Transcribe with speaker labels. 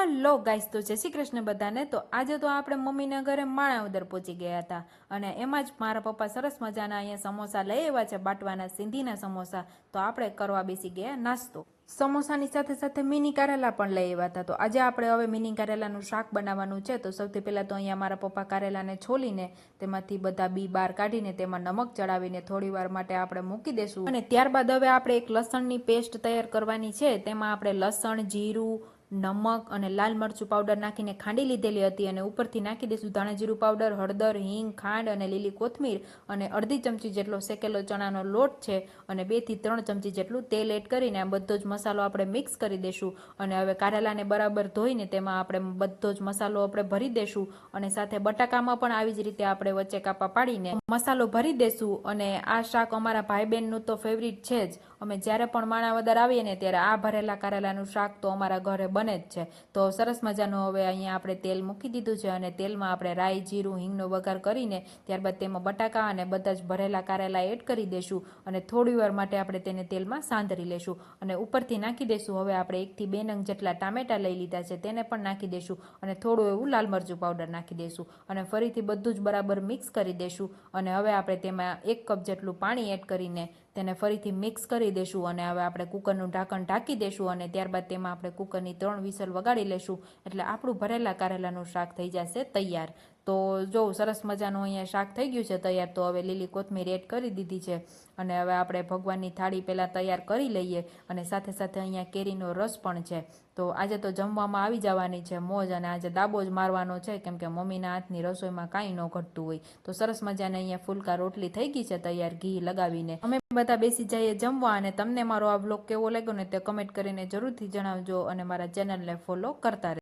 Speaker 1: Hello guys, તો જય શ્રી કૃષ્ણ બધાને। તો આજે તો આપણે મમ્મીના ઘરે માણાવદર પહોંચી ગયા હતા અને એમાં જ મારા પપ્પા સરસ મજાના અહીંયા સમોસા લઈ આવ્યા છે, બાટવાના સિંધીના સમોસા। તો આપણે કરવા બેસી ગયા નાસ્તો। સમોસાની સાથે સાથે મિની કારેલા પણ લઈ આવ્યા હતા। તો આજે આપણે હવે મિની કારેલાનું શાક બનાવવાનું છે। તો સૌથી પહેલાં તો અહીંયા મારા પપ્પા કારેલાને છોલીને તેમાંથી બધા બી બહાર કાઢીને તેમાં નમક ચડાવીને થોડી વાર માટે આપણે મૂકી દઈશું અને ત્યારબાદ હવે આપણે એક લસણની પેસ્ટ તૈયાર કરવાની છે। તેમાં આપણે લસણ, જીરું, નમક અને લાલ મરચું પાવડર નાખીને ખાંડી લીધેલી હતી અને ઉપરથી નાખી દઈશું ધાણા જીરું પાવડર, હળદર, હિંગ, ખાંડ અને લીલી કોથમીર અને અડધી ચમચી જેટલો શેકેલો ચણાનો લોટ છે અને 2 થી 3 ચમચી જેટલું તેલ એડ કરીને આ બધો જ મસાલો આપણે મિક્સ કરી દઈશું અને હવે કારેલાને બરાબર ધોઈને તેમાં આપણે બધો જ મસાલો આપણે ભરી દઈશું અને સાથે બટાકામાં પણ આવી જ રીતે આપણે વચ્ચે કાપા પાડીને મસાલો ભરી દઈશું। અને આ શાક અમારા ભાઈ બહેનનું તો ફેવરિટ છે જ। અમે જ્યારે પણ માણાવદર આવીએ ને ત્યારે આ ભરેલા કારેલાનું શાક તો અમારા ઘરે બને જ છે। તો સરસ મજાનું હવે અહીંયા આપણે તેલ મૂકી દીધું છે અને તેલમાં આપણે રાઈ, જીરું, હિંગનો વઘાર કરીને ત્યારબાદ તેમાં બટાકા અને બધા જ ભરેલા કારેલા એડ કરી દઈશું અને થોડી વાર માટે આપણે તેને તેલમાં સાંતળી લેશું અને ઉપરથી નાખી દઈશું હવે આપણે 1 થી 2 નંગ જેટલા ટામેટા લઈ લીધા છે તેને પણ નાખી દઈશું અને થોડું એવું લાલ મરચું પાવડર નાખી દઈશું અને ફરીથી બધું જ બરાબર મિક્સ કરી દઈશું અને હવે આપણે તેમાં 1 કપ જેટલું પાણી એડ કરીને તેને ફરીથી મિક્સ કરી દઈશું અને હવે આપણે કુકરનું ઢાંકણ ઢાંકી દઈશું અને ત્યારબાદ તેમાં આપણે કુકરની 3 વિસલ વગાડી લેશું એટલે આપણું ભરેલા કારેલાનું શાક થઈ જશે તૈયાર। તો જો સરસ મજાનું અહીંયા શાક થઈ ગયું છે તૈયાર। તો હવે લીલી કોથમીર એડ કરી દીધી છે અને હવે આપણે ભગવાનની થાળી પહેલાં તૈયાર કરી લઈએ અને સાથે સાથે અહીંયા કેરીનો રસ પણ છે। તો આજે તો જમવામાં આવી જવાની છે મોજ અને આજે દાબો જ મારવાનો છે કેમ કે મમ્મીના હાથની રસોઈમાં કાંઈ ન ઘટતું હોય। તો સરસ મજાને અહીંયા ફુલકા રોટલી થઈ ગઈ છે તૈયાર ઘી લગાવીને। અમે બધા બેસી જઈએ જમવા અને તમને મારો આ વ્લોગ કેવો લાગ્યો ને તે કમેન્ટ કરીને જરૂરથી જણાવજો અને મારા ચેનલને ફોલો કરતા રહેજો।